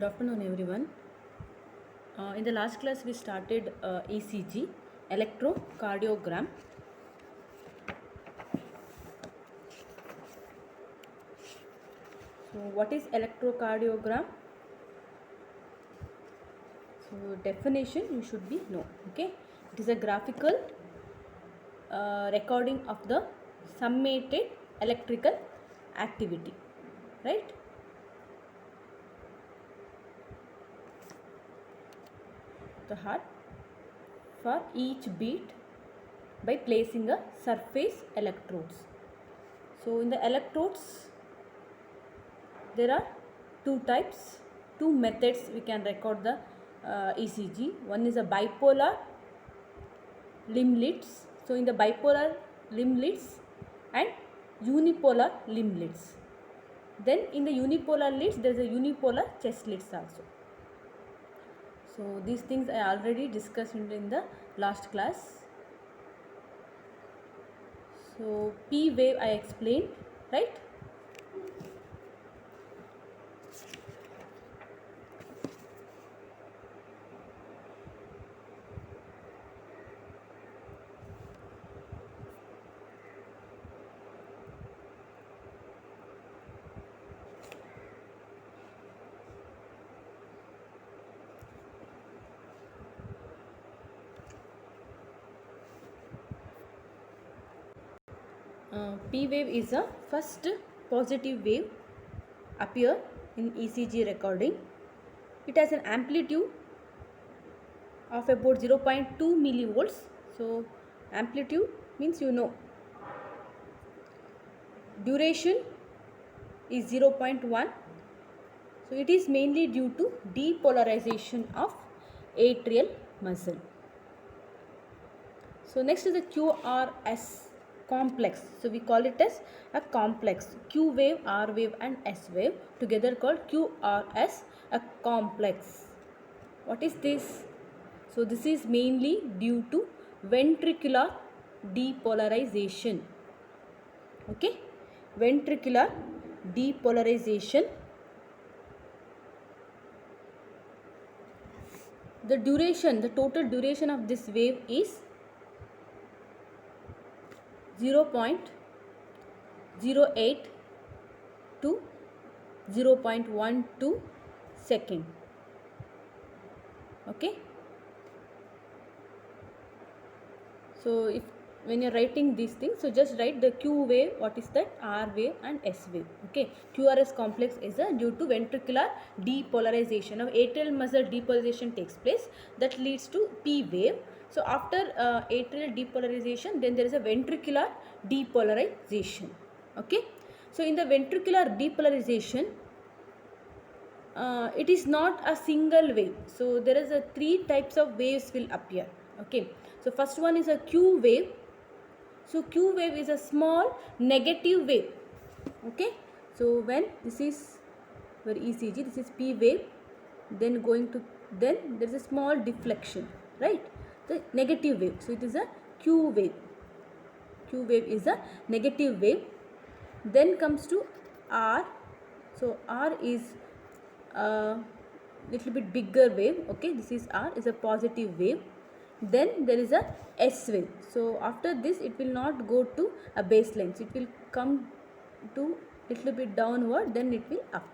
Good afternoon, everyone. In the last class, we started ECG, electrocardiogram. So, what is electrocardiogram? So, definition you should be know. Okay, it is a graphical recording of the summated electrical activity, right? The heart for each beat by placing a surface electrodes. So, in the electrodes, there are two types, two methods we can record the ECG. One is a bipolar limb leads. So, in the bipolar limb leads and unipolar limb leads. Then in the unipolar leads, there is a unipolar chest leads also. So, these things I already discussed in the last class. So, P wave I explained, right? P wave is a first positive wave appear in ECG recording. It has an amplitude of about 0.2 millivolts. So amplitude means you know. Duration is 0.1. So it is mainly due to depolarization of atrial muscle. So next is the QRS complex. So we call it as a complex. Q wave, R wave and S wave together called QRS, a complex. What is this? So this is mainly due to ventricular depolarization. Okay, ventricular depolarization. The duration, the total duration of this wave is 0.08 to 0.12 second. Okay. So if when you're writing these things, so just write the Q wave, what is that, R wave and S wave. Okay, QRS complex is due to ventricular depolarization of atrial muscle depolarization takes place, that leads to P wave. So after atrial depolarization, then there is a ventricular depolarization. Okay, so in the ventricular depolarization, it is not a single wave. So there is a three types of waves will appear. Okay, so first one is a Q wave. So Q wave is a small negative wave. Okay, so when this is where ECG, this is P wave, then going to, then there is a small deflection, right? The negative wave. So it is a Q wave. Q wave is a negative wave. Then comes to R. So R is a little bit bigger wave. Okay, this is R, is a positive wave. Then there is a S wave. So after this, it will not go to a baseline. So it will come to little bit downward, then it will up.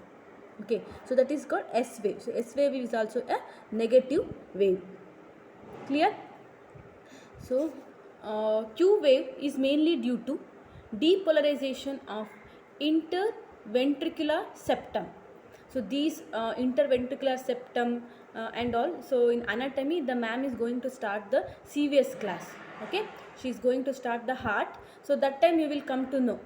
Okay, so that is called S wave. So S wave is also a negative wave. Clear? So Q wave is mainly due to depolarization of interventricular septum. So these interventricular septum and all. So in anatomy, the ma'am is going to start the CVS class. Okay, she is going to start the heart. So that time you will come to know.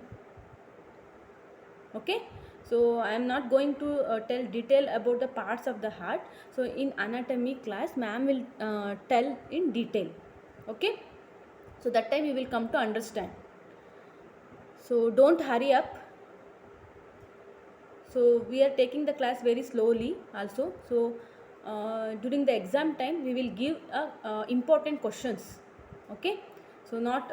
Okay, so I am not going to tell detail about the parts of the heart. So in anatomy class, ma'am will tell in detail. Okay, so that time you will come to understand. So don't hurry up. So we are taking the class very slowly also. So during the exam time, we will give important questions. Okay, so not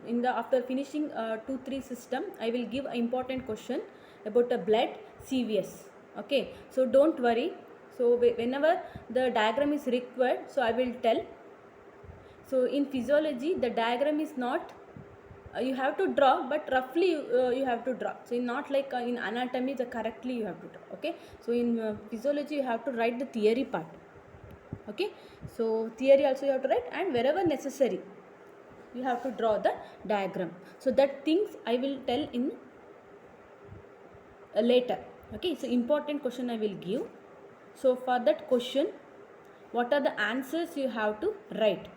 in the after finishing 2-3 system, I will give an important question about the blood CVS. Okay, so don't worry, So whenever the diagram is required, so I will tell. So in physiology the diagram is not you have to draw, but roughly you have to draw. So not like in anatomy the correctly you have to draw. Okay, so in physiology you have to write the theory part. Okay, so theory also you have to write, and wherever necessary you have to draw the diagram. So that things I will tell in later. Okay, so important question I will give. So for that question, what are the answers you have to write?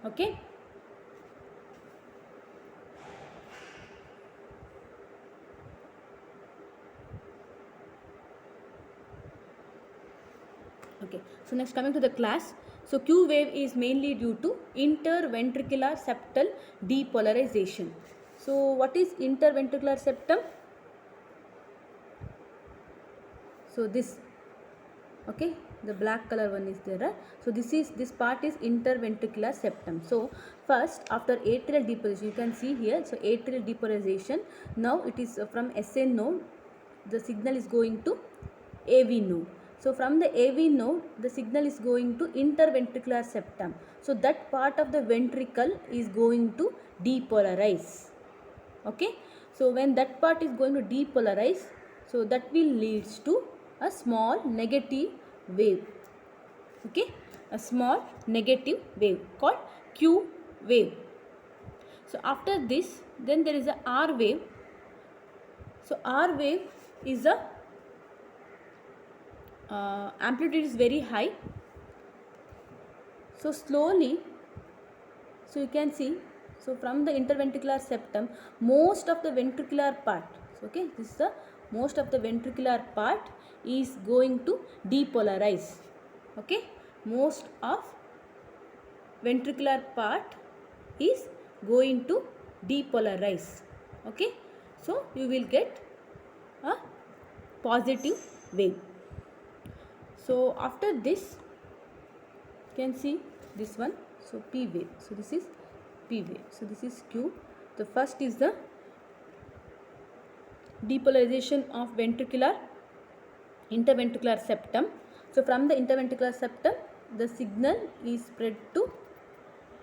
Okay, okay, so next coming to the class. So Q wave is mainly due to interventricular septal depolarization. So what is interventricular septum? So this, okay, the black color one is there. So this part is interventricular septum. So first after atrial depolarization, you can see here, so atrial depolarization, now it is from SN node the signal is going to AV node. So from the AV node the signal is going to interventricular septum. So that part of the ventricle is going to depolarize. Okay, so when that part is going to depolarize, so that will leads to a small negative wave. Okay, a small negative wave called Q wave. So after this then there is a R wave. So R wave is a amplitude is very high. So slowly, so you can see, so from the interventricular septum most of the ventricular part, so okay, this is the most of the ventricular part is going to depolarize. Okay, most of ventricular part is going to depolarize. Okay, so you will get a positive wave. So after this you can see this one, so P wave. So this is P wave. So this is Q. The first is the depolarization of interventricular septum. So from the interventricular septum the signal is spread to,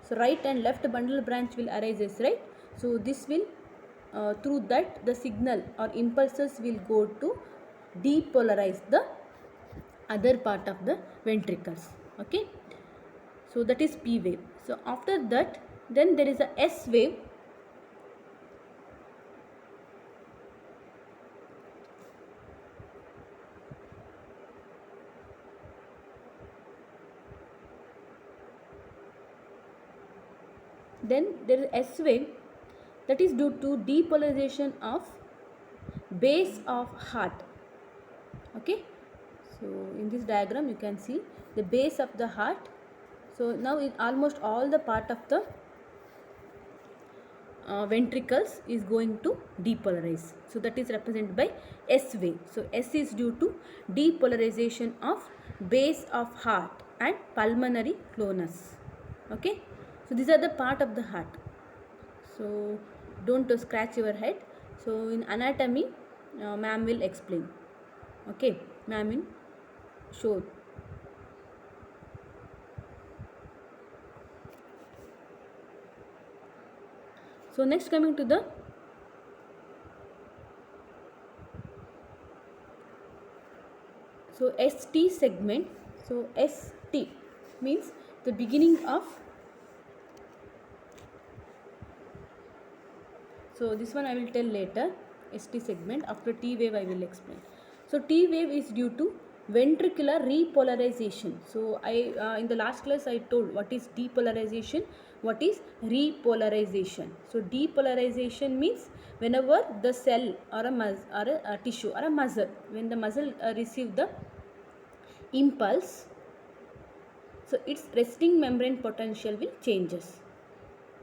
so right and left bundle branch will arise, right? So this will through that the signal or impulses will go to depolarize the other part of the ventricles. Okay, so that is P wave. So after that then there is a S wave. Then there is S wave, that is due to depolarization of base of heart. Okay, so in this diagram you can see the base of the heart. So now in almost all the part of the ventricles is going to depolarize. So that is represented by S wave. So S is due to depolarization of base of heart and pulmonary clonus. Okay, so these are the part of the heart. So don't scratch your head. So in anatomy ma'am will explain. Okay, ma'am will show. So next coming to the ST segment. So ST means the beginning of, so this one I will tell later, ST segment. After T wave I will explain. So T wave is due to ventricular repolarization. So I in the last class I told what is depolarization, what is repolarization. So depolarization means whenever the cell or a tissue or a muscle, when the muscle receive the impulse, so its resting membrane potential will changes.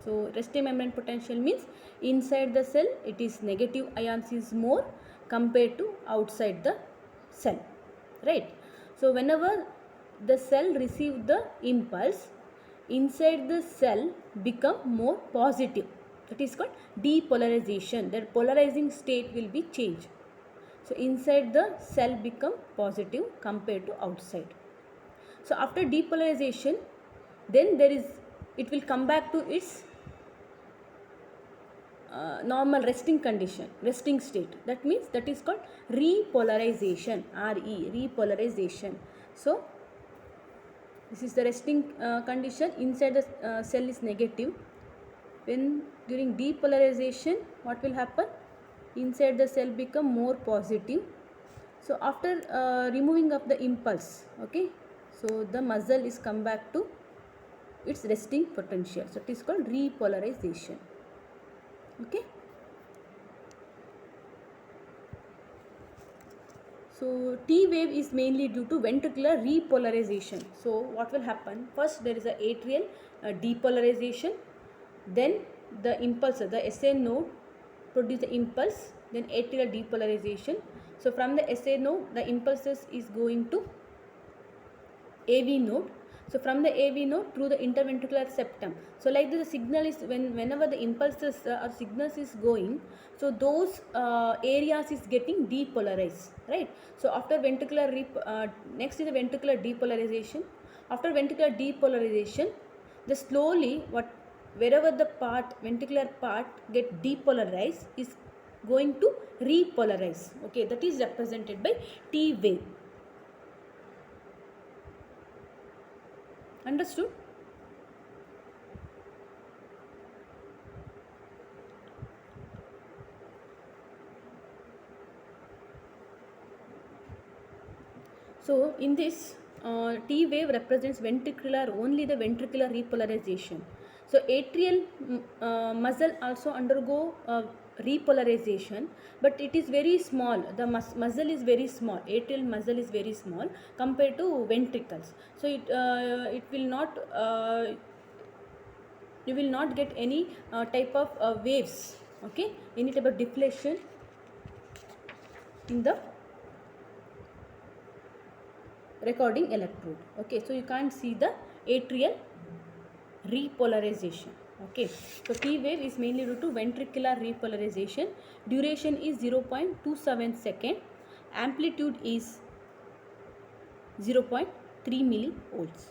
So resting membrane potential means inside the cell it is negative ions is more compared to outside the cell, right? So whenever the cell receive the impulse, inside the cell become more positive. That is called depolarization. Their polarizing state will be changed. So inside the cell become positive compared to outside. So after depolarization, then it will come back to its normal resting condition, resting state. That means that is called repolarization. Repolarization. So this is the resting condition. Inside the cell is negative. When during depolarization, what will happen? Inside the cell become more positive. So after removing of the impulse, okay, so the muscle is come back to its resting potential. So it is called repolarization. Okay. So T wave is mainly due to ventricular repolarization. So what will happen? First there is a atrial depolarization, then the impulse, the SA node produce the impulse, then atrial depolarization. So from the SA node, the impulses is going to AV node. So from the AV node through the interventricular septum. So like the signal is whenever the impulses or signals is going, so those areas is getting depolarized, right? So after ventricular next is the ventricular depolarization. After ventricular depolarization, the slowly wherever the ventricular part get depolarized is going to repolarize. Okay, that is represented by T wave. Understood? So in this T wave represents only the ventricular repolarization. So atrial muscle also undergo repolarization, but it is very small. The muscle is very small. Atrial muscle is very small compared to ventricles. So it will not you will not get any type of waves, okay, any type of deflection in the recording electrode. Okay, so you can't see the atrial repolarization. Okay, so T wave is mainly due to ventricular repolarization. Duration is 0.27 second. Amplitude is 0.3 millivolts.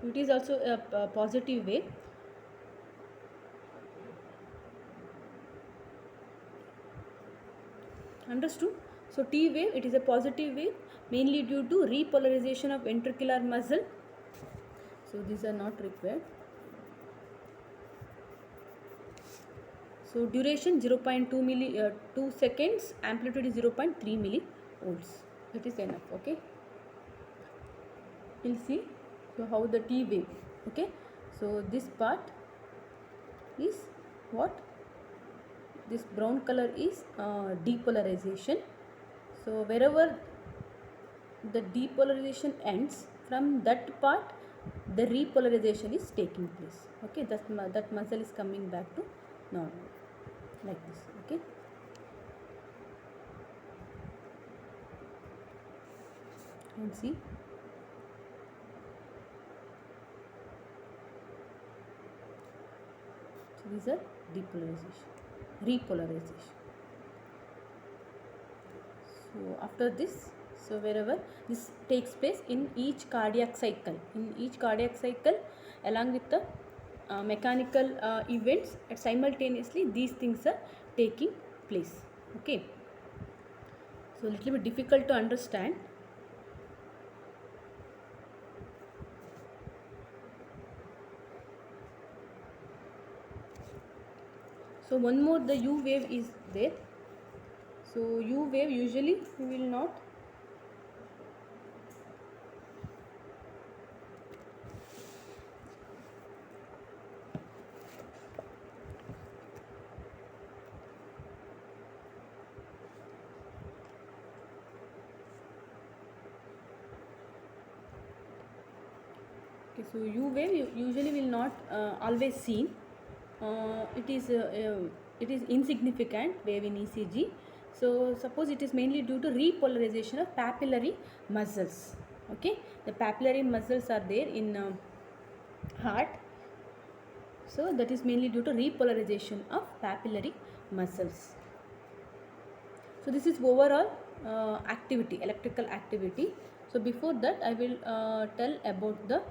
So it is also a positive wave. Understood? So T wave, it is a positive wave mainly due to repolarization of ventricular muscle. So these are not required. So duration 2 seconds, amplitude is 0.3 millivolts. It is enough. Okay. We'll see. So how the T wave. Okay. So this part is what? This brown color is depolarization. So wherever the depolarization ends, from that part the repolarization is taking place. Okay, that muscle is coming back to normal like this. Okay, and see. So these are repolarization. So after this, so wherever this takes place in each cardiac cycle, along with the mechanical events, simultaneously these things are taking place. Okay, so little bit difficult to understand. So one more, the U wave is there. So U wave usually we will not okay, so U wave usually will not always seen. It is insignificant wave in ECG. So suppose it is mainly due to repolarization of papillary muscles. Okay, the papillary muscles are there in heart. So that is mainly due to repolarization of papillary muscles. So this is overall activity, electrical activity. So before that I will tell about the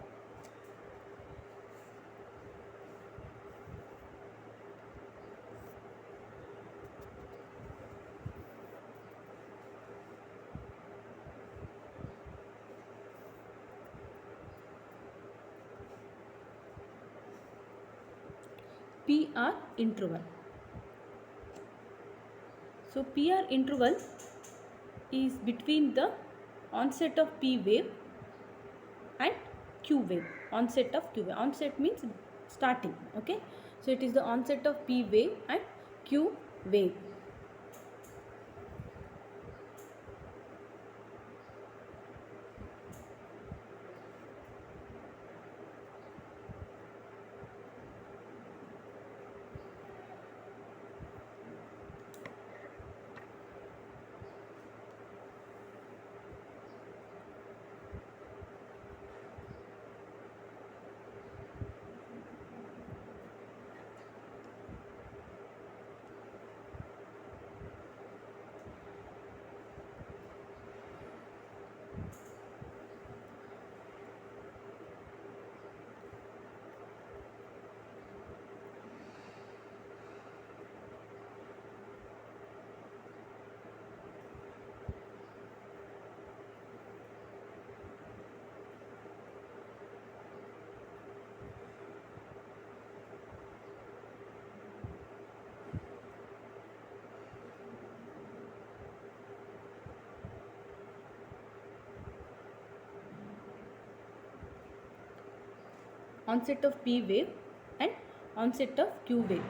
PR interval. So PR interval is between the onset of P wave and Q wave. Onset of Q wave. Onset means starting. Okay. So it is the onset of P wave and Q wave. Onset of P wave and onset of Q wave.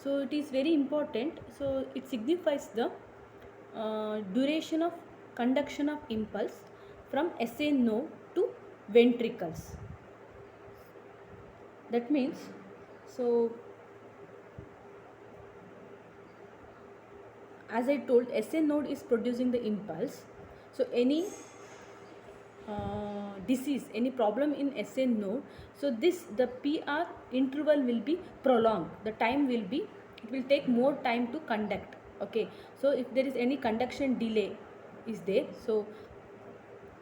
So it is very important. So it signifies the duration of conduction of impulse from SA node to ventricles. That means, so as I told, SA node is producing the impulse. So any disease, any problem in SA node, so the PR interval will be prolonged. The time will be, it will take more time to conduct. Okay, so if there is any conduction delay is there, so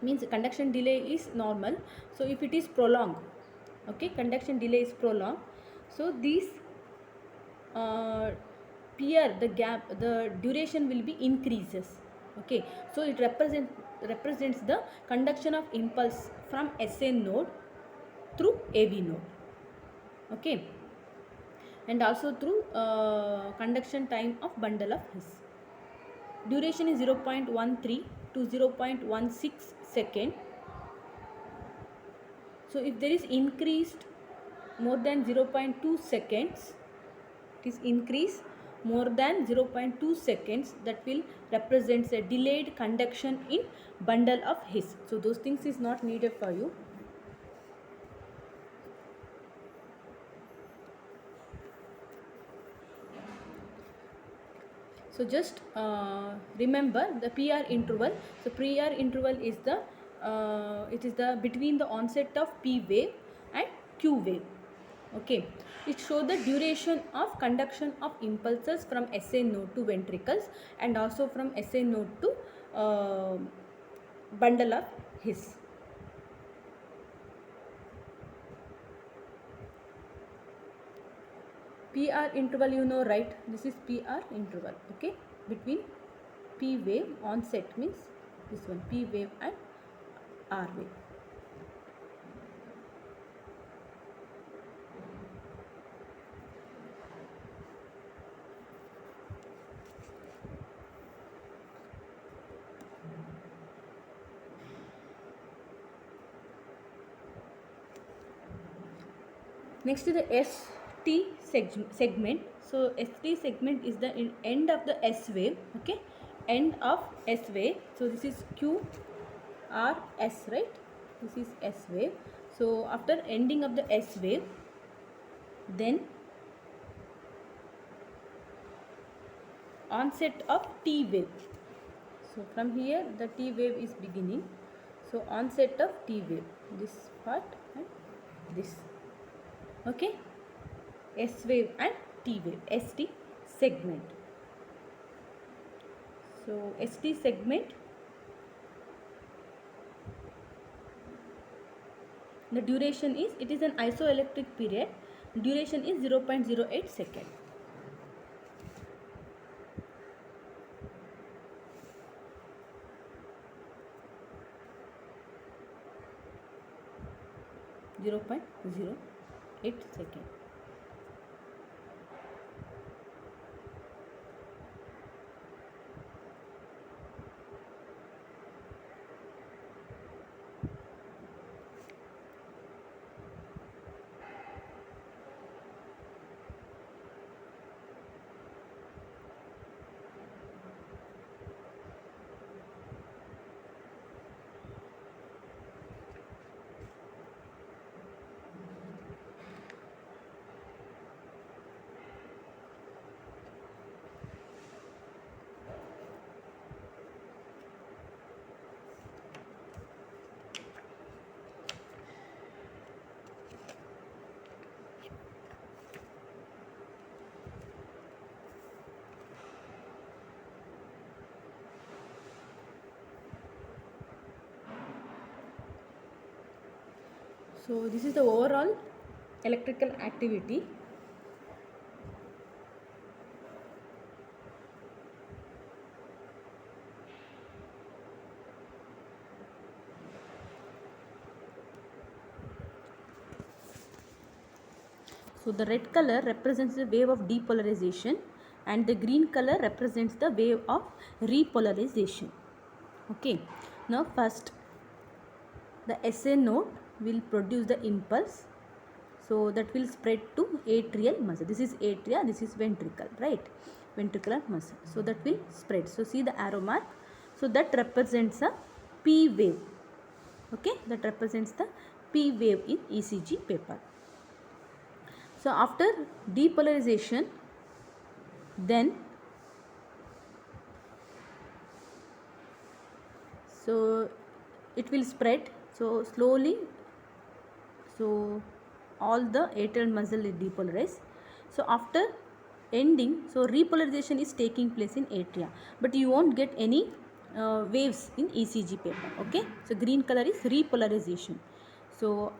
means conduction delay is normal. So if it is prolonged, okay, conduction delay is prolonged, so these PR, the gap, the duration will be increases. Okay, so it represents the conduction of impulse from SA node through AV node. Okay, and also through conduction time of bundle of His. Duration is 0.13 to 0.16 second. So if there is increased more than 0.2 seconds, it is increase more than 0.2 seconds, that will represents a delayed conduction in bundle of His. So those things is not needed for you. So just remember the PR interval. So PR interval is the it is the between the onset of P wave and Q wave. Okay, it shows the duration of conduction of impulses from SA node to ventricles and also from SA node to bundle of His. PR interval, you know, right? This is PR interval. Okay, between P wave onset means this one, P wave and R wave. Next to the ST segment. So ST segment is the end of the S wave. Okay, end of S wave. So this is Q R S, right? This is S wave. So after ending of the S wave, then onset of T wave. So from here the T wave is beginning. So onset of T wave, this part and this. Okay, S wave and T wave, ST segment. So ST segment, the duration is, it is an isoelectric period, duration is 0.08 second. Zero point zero 8 second. So this is the overall electrical activity. So the red color represents the wave of depolarization and the green color represents the wave of repolarization. Okay, now first the SA node will produce the impulse, so that will spread to atrial muscle. This is atria, this is ventricle, right? Ventricular muscle. So that will spread. So see the arrow mark. So that represents a P wave. Okay, that represents the P wave in ECG paper. So after depolarization, then so it will spread so slowly. So all the atrial muscle is depolarized. So after ending, so repolarization is taking place in atria, but you won't get any waves in ECG paper. Okay, so green color is repolarization. So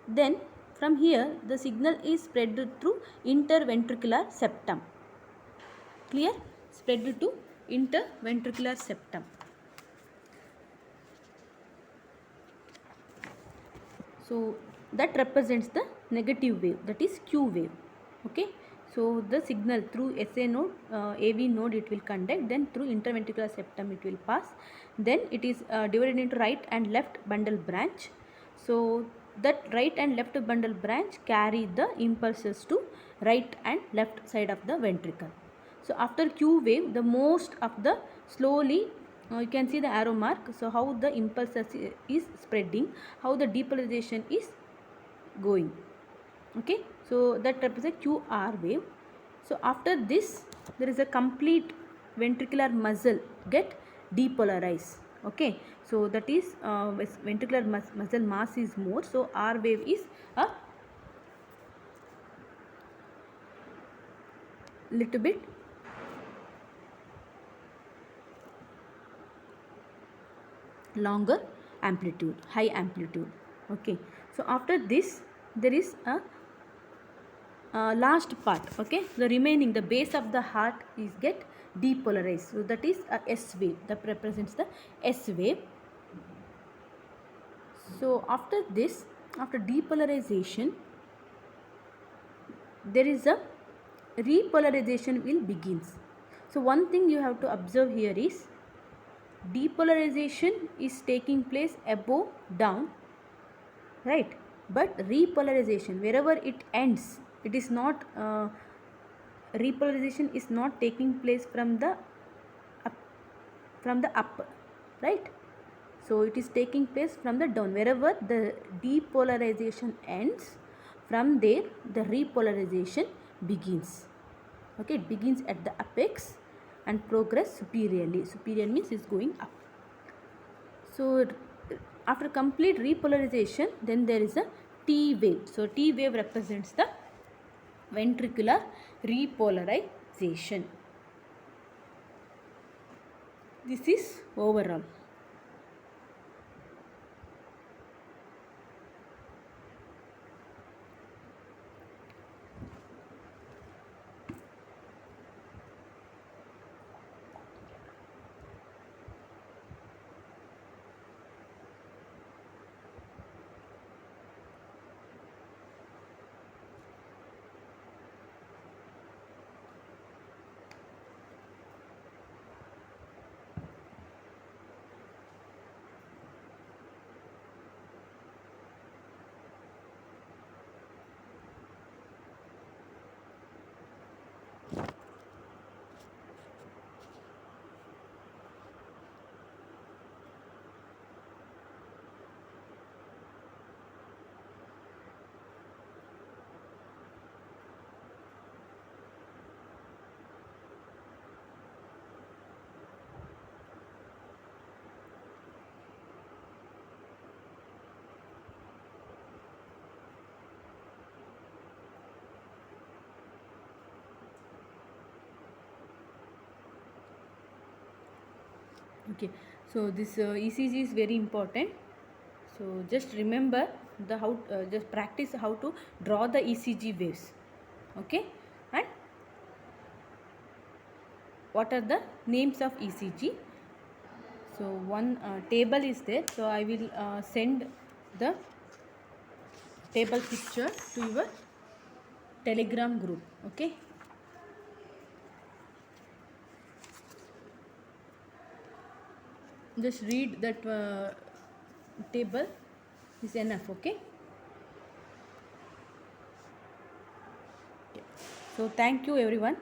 then from here the signal is spread through interventricular septum. Clear? Spread to interventricular septum. So that represents the negative wave, that is Q wave. Okay, so the signal through SA node, AV node it will conduct, then through interventricular septum it will pass, then it is divided into right and left bundle branch. So that right and left bundle branch carry the impulses to right and left side of the ventricle. So after Q wave, the most of the slowly you can see the arrow mark. So how the impulse is spreading, how the depolarization is going. Okay, so that represents QR wave. So after this there is a complete ventricular muscle get depolarized. Okay, so that is ventricular muscle mass is more, so R wave is a little bit longer amplitude, high amplitude. Okay, so after this there is a last part. Okay, the remaining, the base of the heart is get depolarized, so that is a S wave, that represents the S wave. So after this, after depolarization, there is a repolarization will begins. So one thing you have to observe here is depolarization is taking place above down, right? But repolarization, wherever it ends, it is not repolarization is not taking place from the up, right? So it is taking place from the down. Wherever the depolarization ends, from there the repolarization begins. Okay, it begins at the apex and progress superiorly. Superior means it's going up. So after complete repolarization, then there is a T wave. So T wave represents the ventricular repolarization. This is overall. Okay, so this ECG is very important. So just remember the how just practice how to draw the ECG waves. Okay, and what are the names of ECG? So one table is there. So I will send the table picture to your Telegram group. Okay. Just read that table is enough. Okay. So thank you everyone.